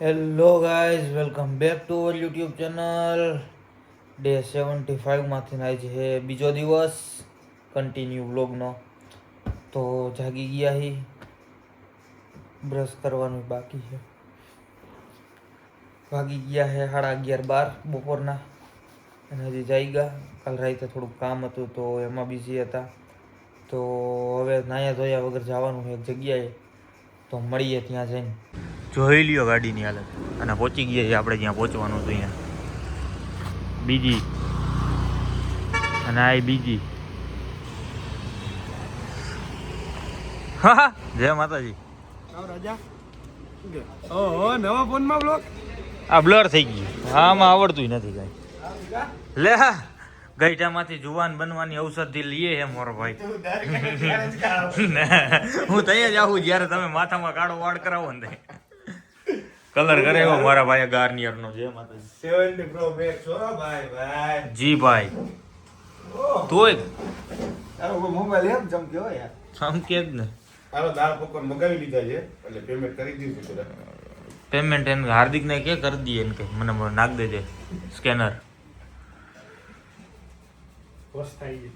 Hello guys, welcome back to our YouTube channel. Day 75 માંથી આજે છે બીજો દિવસ કન્ટિન્યુ વ્લોગનો. તો જાગી ગયા હી, બ્રશ કરવાનું બાકી છે. વાગી ગયા છે 11:30 બપોરના અને હજી જાગ્યા. કાલ રાતે થોડુંક કામ હતું તો એમાં બિઝી હતા. તો હવે નાયા ધોયા વગર જવાનું છે એક જગ્યાએ, તો મળીએ ત્યાં જઈને. જોઈ લ્યો ગાડીની હાલત, અને પહોંચી ગયા આપણે જ્યાં પહોંચવાનું હતું અહીંયા. બીજી અને આ બીજી. હા, જય માતાજી. નવા ફોનમાં બ્લોગ આ બ્લર થઈ ગયું, આમાં આવડતું નથી કઈ. લે હા, ગઈઢામાંથી જુવાન બનવાની ઔષધિ લઈએ હે મોરો ભાઈ. હું તૈયાર જ આવું જ્યારે તમે માથામાં કાળો વાળ કરાવો ને. કલર કરે એવો મારા ભાઈ ગાર્નિયર નો. જે માતાજી 70 પ્રો મેક્સ હો ભાઈ. જી ભાઈ. તોય તારો મોબાઈલ એમ ચમક્યો યાર. ચમકે જ ને. તારો દાળ પકવાન મગાવી લીધા છે એટલે પેમેન્ટ કરી દીધું છે. પેમેન્ટ એને હાર્દિક ને કે કરી દઈએ ને કે મને નાખ દેજે સ્કેનર. બસ થઈ ગઈ.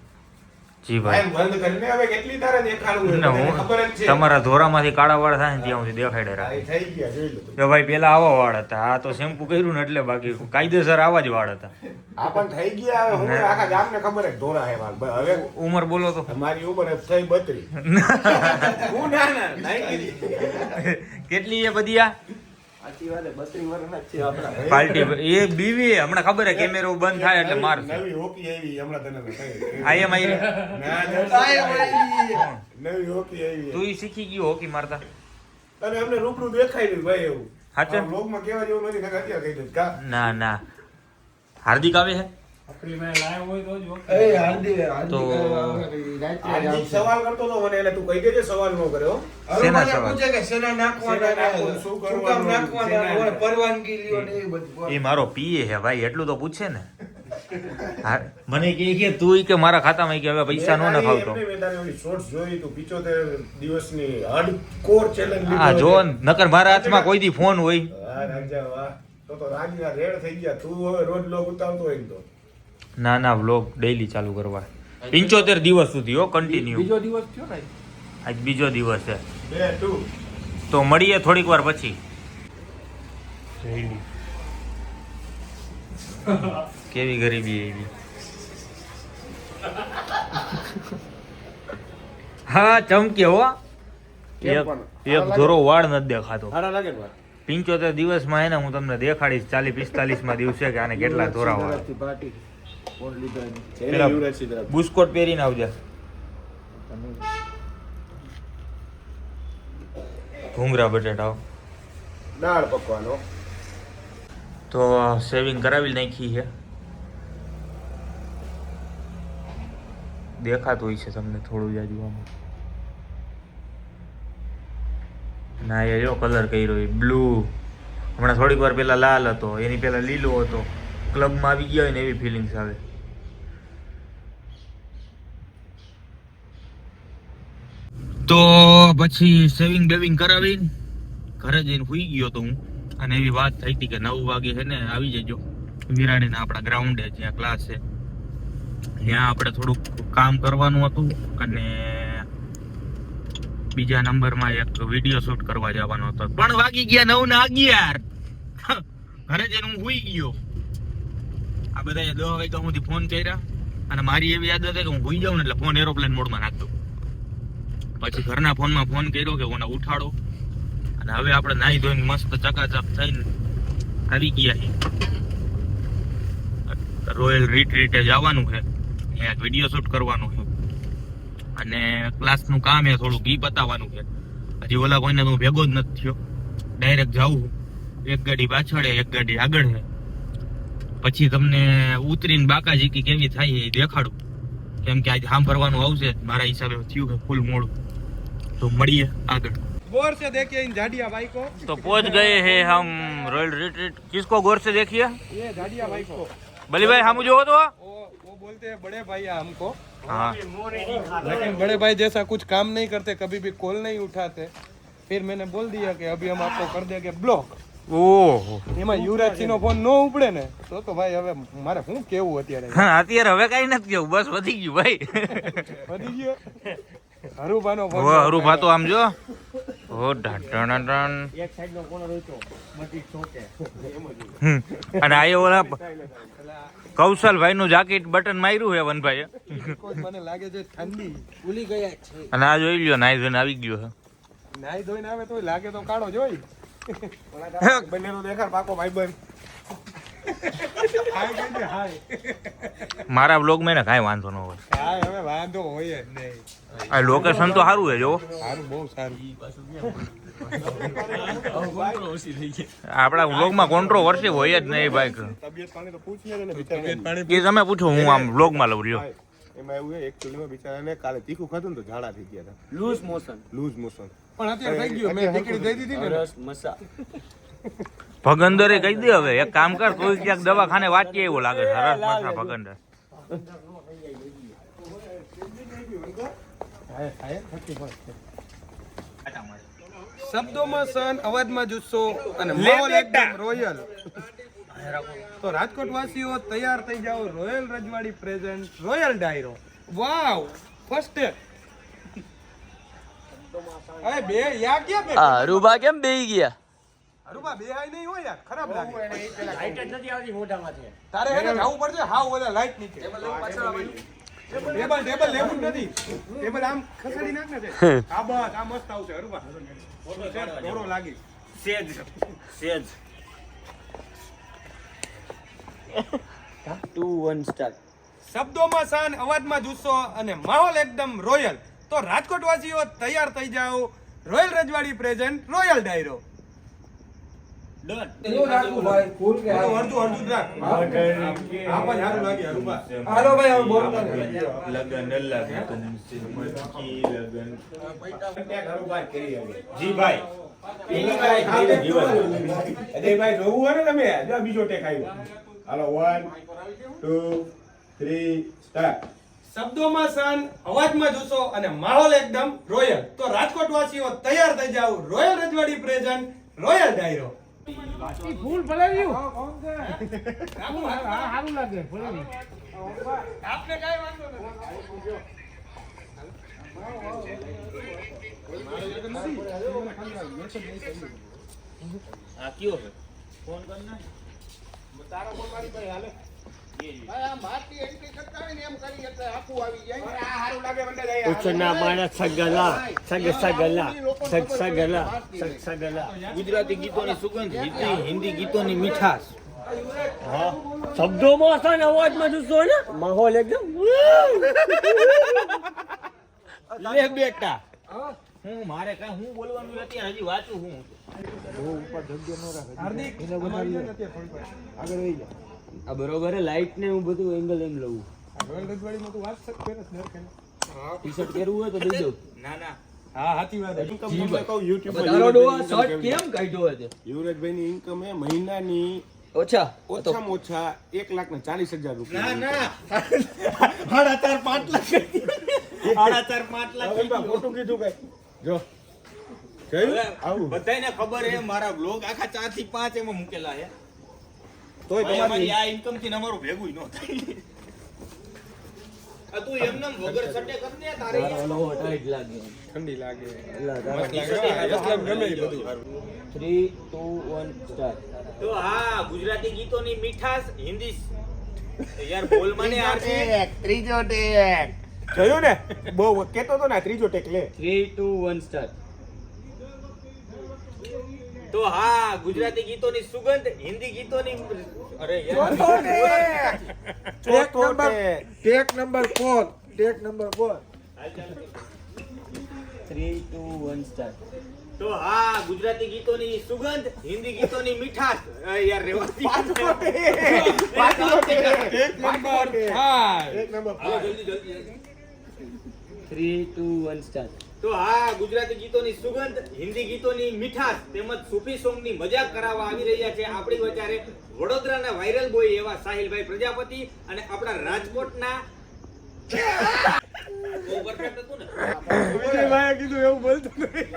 જી ભાઈ. બંધ કરીને હવે કેટલી તારે દેખાડવું ને હું ખબર જ છે. તમારા ધોરામાંથી કાળા વાળ થાય ને ત્યાં સુધી દેખાડે રાખે. થઈ ગયા જોઈ લો. જો ભાઈ પેલા આવા વાળ હતા, આ તો શેમ્પુ કર્યું ને એટલે બાકી કાયદેસર આવા જ વાળ હતા. આ પણ થઈ ગયા હવે. હું આખા ગામને ખબર જ ઢોરા હે માર. હવે ઉંમર બોલો તો. મારી ઉંમર થઈ 32. હું ના 90. કેટલી એ બધી આ સાચી વાત 32 વર્ષના જ છે આપણા. પાર્ટી એ બીવી હમણાં ખબર હે કેમેરો બંધ થાય એટલે મારશે. નવી હોકી આવી હમણાં તને આઈ એમ આઈ રે. નવી હોકી આવી. તું ઈ શીખી ગયો હોકી મારતા. અને અમને રૂબરૂ દેખાય ભાઈ એવું. હાચે? બ્લોગમાં કેવા જેવું નથી નકર અત્યારે કહી દઉં કા. ના ના, હાર્દિક આવે છે આપણી મેં લાઈવ હોય તો જ તો હાર્દિક સવાલ કરતો તો મને એટલે તું કહી દેજે સવાલ નો કર્યો. શેના સવાલ? પૂછે કે શેના નાખવાના, શું કરવાનું, પરવાનગી લ્યો ને એ બધું. એ મારો પીએ હે ભાઈ, એટલું તો પૂછે ને. હા, મને કે તું કે મારા ખાતામાં કે હવે પૈસા નો નખાવતો. મેં તારી ઓલી શોર્ટ્સ જોઈ તું 75 દિવસની હાર્ડકોર ચેલેન્જ હા જો નકર મારા હાથમાં કોઈ દી ફોન હોય. વાહ રાજા વાહ. તો રાજના રેડ થઈ ગયા. તું હવે રોજ લોગ ઉતારતો હોય ને તો. ના ના, વ્લોગ ડેઈલી ચાલુ કરવા. 75 દિવસ સુધી હો કન્ટિન્યુ. બીજો દિવસ થયો ને આજ બીજો દિવસ છે. 2 તો મળીએ થોડીક વાર પછી. કેવી ગરીબી એવી. હા ચમકે હો. એક ધોરો વાળ નથી દેખાતો. સારા લાગે ને 75 દિવસમાં એને હું તમને દેખાડીશ 40-45 માં દિવસે કે આને કેટલા ધોરા વાળ. પેલા બુસ્કોટ પહેરીને આવજે. ભૂંગરા બટેટા દાળ પકવાનો. તો સેવિંગ કરાવી નાખી છે. દેખાતું હોય છે તમને થોડું જાજુ આમાં. ના એ જો કલર કર્યો એ બ્લુ. હમણાં થોડીક વાર પહેલા લાલ હતો, એની પહેલા લીલો હતો. ક્લબમાં આવી ગયા હોય ને એવી ફિલિંગ્સ આવે. તો પછી સેવિંગ બેવિંગ કરાવી ઘરે જઈને સુઈ ગયો તો હું. અને એવી વાત થઈ હતી કે 9 વાગે છે ને આવી જજો વિરાણીના આપણા ગ્રાઉન્ડે જ્યાં ક્લાસ છે ત્યાં આપણે થોડુંક કામ કરવાનું હતું. અને બીજા નંબરમાં એક વિડીયો શૂટ કરવા જવાનો હતો. પણ વાગી ગયા 9 ને 11. ઘરે જઈને હું સુઈ ગયો. આ બધા 10 વાગ્યા સુધી ફોન કર્યા અને મારી એવી આદત હતી કે હું સુઈ જાઉં ને એટલે ફોન એરોપ્લેન મોડમાં નાખ દઉં. પછી ઘરના ફોનમાં ફોન કર્યો કે ઓને ઉઠાડો. અને હવે આપણે નાહી ધોઈને મસ્ત ચકાચક થઈને આવી ગયા છીએ. રોયલ રિટ્રીટે જવાનું છે, ત્યાં વિડીયો શૂટ કરવાનું છે અને ક્લાસનું કામ એ થોડુંક ઈ બતાવવાનું છે. હજી ઓલા કોઈને હું ભેગો જ નથી થયો. ડાયરેક્ટ જાઉં, એક ગાડી પાછળ એક ગાડી આગળ છે. પછી તમને ઉતરીને બાકાજીકી કેવી થાય એ દેખાડું, કેમ કે આજે સાંભળવાનું આવશે. મારા હિસાબે થયું કે ફૂલ મોડું. तो मड़िए आगे गौर से देखिए इन झाड़िया भाई को। तो पहुंच गए हैं हम रॉयल रिट्रीट. किसको गौर से देखिए? ये झाड़िया भाई को। बली भाई हम जो तो वो बोलते हैं बड़े भाई हमको, हाँ, लेकिन बड़े भाई जैसा कुछ काम नहीं करते, कभी भी कॉल नहीं उठाते. फिर मैंने बोल दिया कि अभी हम आपको कर देंगे ब्लॉक. ઓહો એમાં યુવરાજસિંહ નો ફોન નો ઉપડે ને તો ભાઈ હવે મારે શું કેવું અત્યારે હા અત્યારે હવે કઈ નથી કેવું બસ વધી ગયું ભાઈ વધી ગયો હરુભાનો ફોન ઓ હરુભા તો આમ જો ઓ ઢાંટણ એક સાઈડ નો કોનો રોતો બધી ચોકે અને આ ઓલા કૌશલભાઈ નું જાકેટ બટન માર્યું છે વનભાઈ કોઈ મને લાગે છે ઠંડી ભૂલી ગયા છે અને આ જોઈ લ્યો નાઈ ધોઈને આવી ગયો છે નાઈ ધોઈને આવે તો લાગે તો કાળો જોઈ બંનેનો દેખાડ પાકો ભાઈબંધ હાય કઈ દે હાય મારા બ્લોગ માં ને કાંઈ વાંધો ન હોય હાય હવે વાંધો હોય જ નહીં આ લોકેશન તો સારું છે જો સારું બહુ સારું આપણા બ્લોગ માં કોન્ટ્રોવર્સી હોય જ નહીં ભાઈ તબિયત પાણી તો પૂછને ને બિચારા એ તમે પૂછો હું આમ બ્લોગ માં લઉં રહ્યો એમાં એવું છે એકચ્યુઅલી બિચારાને કાલે તીખું ખાધું ને તો ઝાડા થઈ ગયા હતા લૂઝ મોશન લૂઝ મોશન પણ અત્યારે થઈ ગયું મેં ટીકડી દઈ દીધી ને રસ મસા ભગંદરે કહી દે હવે એક કામ કર કોઈ ક્યાંક દવાખાને વાંચીએ એવું લાગે છે સરસ મસા ભગંદર શબ્દોમાં સન અવાજમાં જુસ્સો અને માહોલ એકદમ રોયલ તો રાજકોટ વાસીઓ તૈયાર થઈ જાઓ રોયલ રજવાડી પ્રેઝન્ટ રોયલ ડાયરો વાવ ફર્સ્ટ અરે બે યા ક્યાં બે રૂબા કેમ બેહી ગયા અરુબા બે હાઈ નહીં હોય યાર ખરાબ લાગે લાઈટ જ નથી આવતી મોઢામાંથી તારે એને જાવું પડશે હાવ ઓલા લાઈટ નીચે ટેબલ લેવું જ નથી ટેબલ આમ ખસેડી નાખ ને તે. આ બસ આ મસ્ત આવશે અરુબા ફોટો સેટ થોડો લાગી સેજ 2 1 સ્ટાર્ટ શબ્દોમાં શાન અવાજમાં જુસ્સો અને માહોલ એકદમ રોયલ તો રાજકોટ વાસીઓ તૈયાર થઈ જાઓ રોયલ રજવાડી પ્રેઝન્ટ રોયલ ડાયરો ડન અડધું રાખ હા પણ સારું લાગે અરુબા હાલો ભાઈ હવે બોલ જી ભાઈ અજયભાઈ જોવું હોય ને તમે જો બીજો ટેક આવ્યો હાલો 1 2 3 સ્ટાર્ટ શબ્દોમાં શાન અવાજમાં જુસ્સો અને માહોલ એકદમ રોયલ તો રાજકોટ વાસીઓ તૈયાર થઈ જાઓ રોયલ રજવાડી પ્રેઝન્ટ રોયલ ડાયરો ફૂલ ભલાવ્યું સારું લાગે આપને કાઈ વાંધો આ કયો છે ફોન કરના તારા ફોન મારી ભાઈ હાલે ભાઈ આ માટી એન્ટ્રી કરતા હોય ને એમ કરી એટલે આખું આવી જાય આ સારું લાગે મને જાય ઉછના મારા સગલા સગલા ગુજરાતી ગીતોની સુગંધ હિન્દી ગીતોની મીઠાશ હા શબ્દોમાં છે ને અવાજમાં જુસ્સો ને માહોલ એકદમ લે બેટા હું મારે કાંઈ હું બોલવાનું અત્યારે હજી વાંચું હું હાર્દિક આગળ વહી જા આ બરોબર લાઈટ ને હું બધું એંગલ એમ લઉં રોયલ રજવાડીમાં તું વાત સક કરે છે ટી શર્ટ પહેરવું હોય તો દઈ દઉં ના ના હા સાચી વાત છે તારો ડોહા શર્ટ કેમ કાઢ્યો છે યુવરાજભાઈની ઇન્કમ એ મહિનાની ઓછા ઓછામાં ઓછા 1,40,000 રૂપિયા ના 4.5 લાખ 4.5 લાખ ખોટું કીધું કઈ જો બધાને ખબર છે મારા બ્લોગ આખા 4 થી 5 એમાં મૂકેલા છે તોય ભાઈ, તમારી અમારી આ ઇન્કમ થી અમારું ભેગું ન થાય આ તું એમને વગર સટે કર ને તારે તારો ટાઈટ લાગે ઠંડી લાગે એટલે ગમે એ બધું 3 2 1 સ્ટાર્ટ તો હા ગુજરાતી ગીતોની મીઠાશ હિન્દી યાર બોલ મને ત્રીજો ટેક જોયું ને બહુ કેતો તો ને ત્રીજો ટેક લે 3 2 1 સ્ટાર્ટ તો હા ગુજરાતી ગીતોની સુગંધ હિન્દી ગીતોની અરે યાર ટેક નંબર 4 3 2 1 સ્ટાર્ટ તો હા ગુજરાતી ગીતોની સુગંધ હિન્દી ગીતોની મીઠાશ યાર રેવાતી જલ્દી જલ્દી 3 2 1 સ્ટાર્ટ તો હા ગુજરાતી ગીતોની સુગંધ હિન્દી ગીતોની મીઠાશ તેમજ સૂફી સોંગની મજાક કરાવવા આવી રહ્યા છે આપણી વચારે વડોદરાના વાયરલ બોય એવા સાહિલભાઈ પ્રજાપતિ અને આપણા રાજકોટના પરફેક્ટ હતું ને ભાઈ કીધું એવું બોલતો નહીં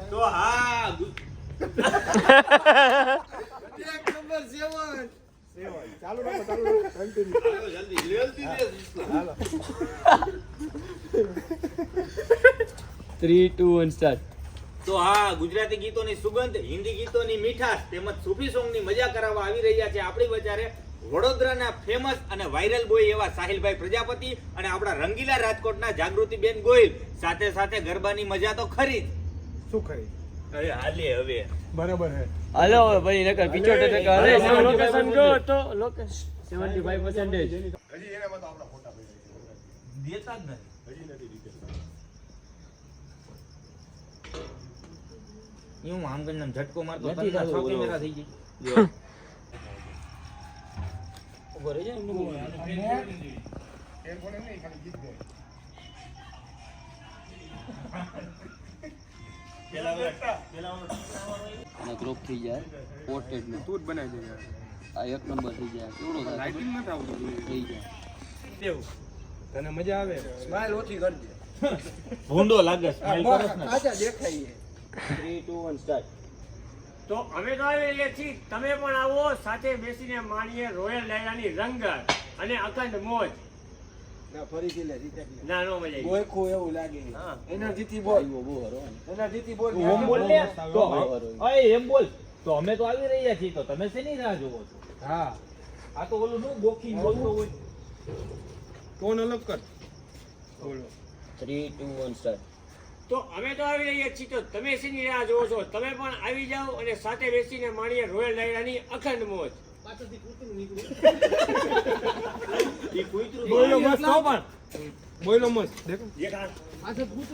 તો હા ચાલુ રાખો કન્ટિન્યુ હાલો 3, 2, 1 સ્ટાર્ટ. તો હા ગુજરાતી ગીતોની સુગંધ, હિન્દી ગીતોની મીઠાશ તેમજ સૂફી સોંગની મજા કરાવવા આવી રહ્યા છે આપણી વચારે વડોદરાના ફેમસ અને વાયરલ બોય એવા સાહિલભાઈ પ્રજાપતિ અને આપણા રંગીલા રાજકોટના જાગૃતિબેન ગોહિલ. સાથે સાથે ગરબાની મજા તો ખરી જ. શું કરી હવે હાલે હવે બરાબર હે હાલો હવે ભાઈ નકર 75% અરે લોકેશન ગયો તો લોકેશન 75% હજી એનામાં તો આપણા ફોટા પડ્યા દેતા જ નથી. હજી નથી દીધા હું આમ કરીને ઝટકો મારતો નથી તને થતું, 6 કેમેરા થઈ ગઈ. ઉભો રહી જા, એમનું બોલ. એમ કોને નહીં ખાલી ગીત ગાય અને ગ્રુપ થઈ જાય પોર્ટ્રેટ નું તું જ બનાવી દે યાર આ એક નંબર થઈ જાય કેવડો થાય લાઇટિંગ નથી આવતું થઈ જાય દેવું તને મજા આવે સ્માઈલ ઓછી કરજે ભૂંડો લાગે સ્માઈલ કરસ ને. આજા દેખાય 3, 2, 1 સ્ટાર્ટ. તો અમે તો આવી રહ્યા છીએ, તમે પણ આવો, સાથે બેસીને માણીએ રોયલ ડાયરાની રંગત અને અખંડ મોજ. ના ફરીથી લે રીટેક લે ના નો મજા આવી. ગોયખું એવું લાગે હા. એનર્જીથી બોલ બહુ હરો એનર્જીથી બોલ તું ઓમ બોલ લે. તો હા. અય એમ બોલ. તો અમે તો આવી રહ્યા છીએ, તો તમે શેની રાહ જોવો છો? હા આ તો ઓલું નું ગોખીને બોલતો હોય. ફોન અલગ કર બોલો 3, 2, 1 સ્ટાર્ટ. તો અમે તો આવી રહ્યા છીએ, તો તમે શેની રાહ જોવો છો? તમે પણ આવી જાઓ અને સાથે બેસીને માણીએ રોયલ ડાયરાની અખંડ મોજ. બોલો મસ્ત હો પણ બોલો મસ્ત દેખો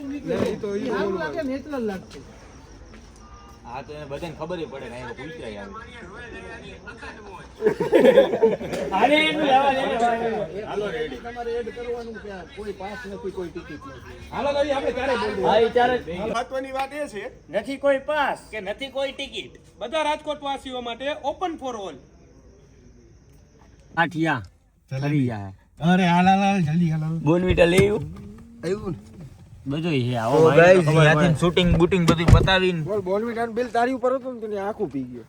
નહીં તો ઈ બોલો આ તો એને બધાને ખબર પડે ને એને પૂછાય આવે. અરે એનું લેવા દે. હાલો રેડી તમારે એડ કરવાનું કે કોઈ પાસ નથી કોઈ ટિકિટ નથી હાલો ભાઈ આપણે ક્યારે બોલવું હા ચારે મહત્વની વાત એ છે નથી કોઈ પાસ. કે નથી કોઈ ટિકિટ. બધા રાજકોટ વાસીઓ માટે ઓપન ફોર ઓલ આઠિયા ફરી જાય અરે હાલ જલ્દી હાલ બોનવીટા લેવું આવ્યું બધું હે આવો તો ગાઈસ ત્યાંથી શૂટિંગ બૂટિંગ બધું પતાવીને બોલ બોલવીટાન બિલ તારી ઉપર હતું ને તું આખું પી ગયો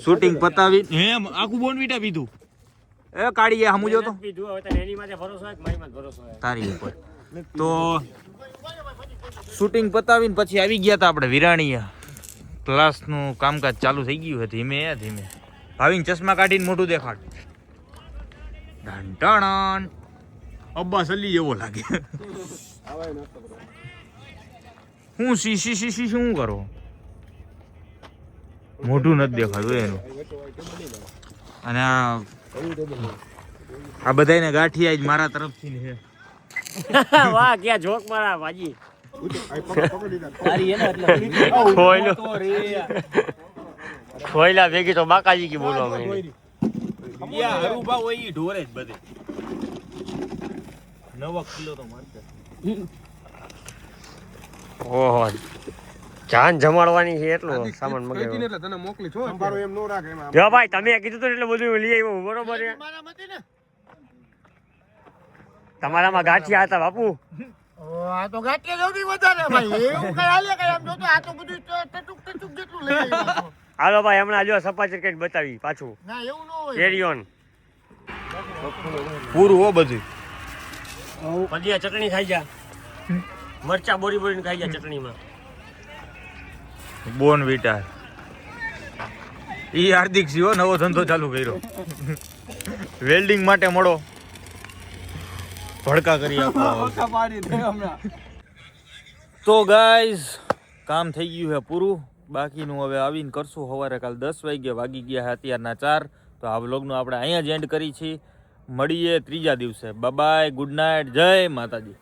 શૂટિંગ પતાવીને એમ આખું બોનવીટા પીધું. એ કાઢીએ હમુ જો તો પીધું હવે તને એની માથે ભરોસો હોય કે મારી માથે ભરોસો હોય? તારી ઉપર. તો શૂટિંગ પતાવીને પછી આવી ગયા હતા આપણે વિરાણીયા. ક્લાસનું કામકાજ ચાલુ થઈ ગયું છે ધીમે ધીમે. ભાવિન ચશ્મા કાઢીને મોઢું દેખાડ. ઢંટાણ અબ્બાસ અલી એવો લાગે. આવાય નતો હું સી શું કરો? મોઢું નથી દેખાતું એનું. અને આ બધાને ગાંઠિયા જ મારા તરફથી છે. વાહ ક્યાં જોક મારા ભાજી. તારી એને એટલે ખોયલા ભેગી તો બાકાજી કી બોલવા માંડી. યા હરુભા હોય ઈ ઢોરે જ બધે. 9 કિલો તો મારશે. ઓહો જાન જમાડવાની છે એટલો સામાન કઈ મગાવ્યો. એટલે તને મોકલી છો તમારો એમ નો રાખે એમ જો ભાઈ તમે કીધું તો એટલે બધું લઈ આવ્યો બરોબર છે. તમારામાં ગાંઠિયા હતા બાપુ. આ તો ગાંઠિયા સૌથી વધારે ભાઈ એવું કઈ હાલે કઈ આમ જોતો આ તો બધું ટટુક ટટુક જેટલું લઈ આવ્યો. હાલો ભાઈ હમણાં જો સફાચર કઈ બતાવી પાછું ના એવું ન હોય કેરી ઓન. પૂરું હો બધું. ભજીયા ચટણી ખાઈ જા. મરચા બોરી બોરીને ખાઈ જા ચટણીમાં. બોન વિટા ઈ હાર્દિક સિંહ નવો ધંધો ચાલુ કર્યો. વેલ્ડિંગ માટે મળો ભડકા કરી આપો. તો ગાઈઝ કામ થઈ ગયું છે પૂરું. બાકીનું હવે આવીને કરશું સવારે. કાલ 10 વાગ્યા વાગી ગયા છે અત્યારના 4. તો આ વ્લોગનું આપણે અહીંયા જ એન્ડ કરી છીએ. મળીએ ત્રીજા દિવસે. બાય બાય, ગુડ નાઇટ, જય માતાજી.